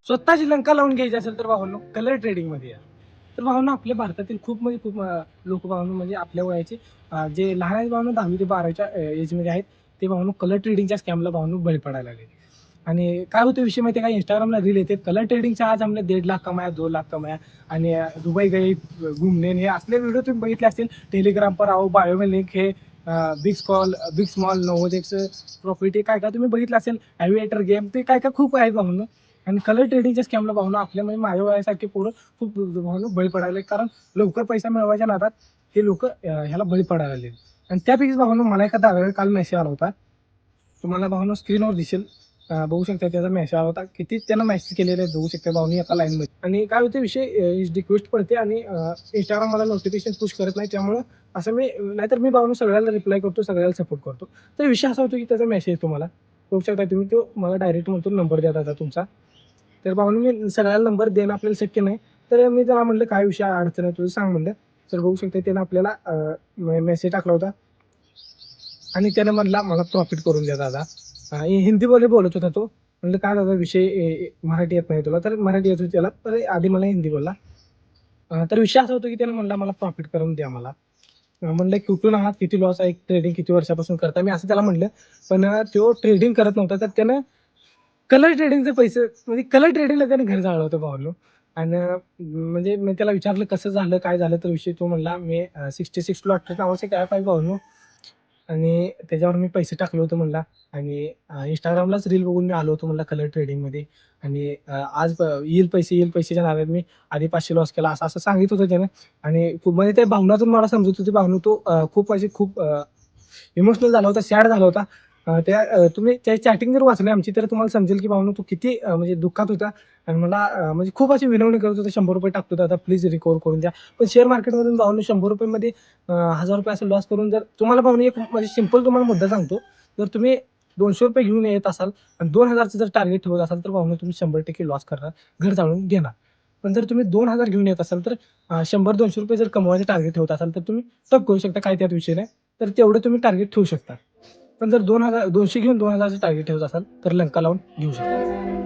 स्वतःची लंका लावून घ्यायची असेल तर भावांनो कलर ट्रेडिंगमध्ये या. तर भावांनो आपल्या भारतातील खूप म्हणजे खूप लोक भावांनो म्हणजे आपल्या वयाचे जे लहान आहेत भावांनो 10वी ते 12वीच्या एजमध्ये आहेत ते भावांनो कलर ट्रेडिंगच्या स्कॅमला भावांनो बळी पडायला लागले. आणि काय होतं विषय माहिती आहे का, इंस्टाग्रामला रील येते कलर ट्रेडिंगचा आज हमने 1.5 लाख कमाया 2 लाख कमाया आणि दुबई गई घूमने हे असले व्हिडिओ तुम्ही बघितले असतील. टेलिग्राम पर आओ बायो में लिंक हे बिग स्मॉल नवोदिक्स प्रॉफिट हे काय काय तुम्ही बघितलं असेल. ॲव्हिएटर गेम ते काय काय खूप आहेत भावांनो. आणि कलर ट्रेडिंगच्या स्कॅमला भावना आपल्या म्हणजे माझ्या वयासारखे पोरं खूप भावना बळी पडायला, कारण लवकर पैसा मिळवायच्या नादात हे लोक ह्याला बळी पडायला लागले. आणि त्यापैकी भावना मला एका दाव्यावर काल मेसेज आला होता. तुम्हाला भावना स्क्रीनवर दिसेल. बघू शकता त्याचा मेसेज आला होता. किती त्यांना मेसेज केलेले बघू शकता भावनी एका लाईनमध्ये. आणि काय होते विषय रिक्वेस्ट पडते आणि इंस्टाग्राम मला नोटिफिकेशन पुश करत नाही. त्यामुळं असं मी नाहीतर मी भावना सगळ्याला रिप्लाय करतो, सगळ्याला सपोर्ट करतो. तर विषय असा होतो की त्याचा मेसेज तुम्हाला बघू शकता तुम्ही, तो मला डायरेक्ट म्हणतो नंबर द्या दादा तुमचा. तर भावना मी सगळ्याला नंबर देणं आपल्याला शक्य नाही. तर मी त्याला म्हटलं काय विषय अडचण आहे तुझं सांग म्हटलं. तर बघू शकता त्यानं आपल्याला मेसेज टाकला होता आणि त्यानं म्हणला मला प्रॉफिट करून द्या दादा. हिंदीमध्ये बोलत होता तो. म्हटलं काय दादा विषय मराठी येत नाही तुला, तर मराठी येत होती त्याला, तर आधी मला हिंदी बोलला. तर विषय असा होता की त्यानं म्हणला मला प्रॉफिट करून द्या मला. म्हणलं कुठून आहात, किती लॉस आहे, ट्रेडिंग किती वर्षापासून करता, मी असं त्याला म्हणलं. पण तो ट्रेडिंग करत नव्हता, तर त्यानं कलर ट्रेडिंगचे पैसे म्हणजे कलर ट्रेडिंगला त्याने घर जाळलं होतं भावानो. आणि म्हणजे मी त्याला विचारलं कसं झालं काय झालं, तर विषय तो म्हणला मी 66 लॉटरी नावाचं एक ॲप आहे भावानो आणि त्याच्यावर मी पैसे टाकले होते म्हणला. आणि इंस्टाग्रामलाच रील बघून मी आलो होतो म्हणला कलर ट्रेडिंगमध्ये. आणि आज येईल पैसेच्या नादात मी आधी 500 लॉस केला असं असं सांगित होतं त्यानं. आणि खूप म्हणजे त्या भावनातून मला समजत होती भावना तो खूप म्हणजे खूप इमोशनल झाला होता, सॅड झाला होता. तुम्ही त्या चॅटिंग जर वाचली आमची तर तुम्हाला समजेल की भावना तो किती म्हणजे दुःखात होता. आणि मला म्हणजे खूप अशी विनवणी करत होता, ₹100 टाकतो दादा प्लीज रिकव्हर करून द्या. पण शेअर मार्केटमधून भावना ₹100 मध्ये ₹1000 असं लॉस करून जर तुम्हाला भावना एक म्हणजे सिंपल तुम्हाला मुद्दा सांगतो. जर तुम्ही ₹200 घेऊन येत असाल आणि 2000चं जर टार्गेट ठेवत असाल तर भावना तुम्ही 100% लॉस करणार, घर जाळून घेणार. पण जर तुम्ही 2000 घेऊन येत असाल तर ₹100-200 जर कमवायचं टार्गेट ठेवत असाल तर तुम्ही टप करू शकता, काय त्यात विषय नाही. तर तेवढं तुम्ही टार्गेट ठेवू शकता. पण जर 200 घेऊन 2000चं टार्गेट ठेवत असाल तर लंका लावून घेऊ शकता.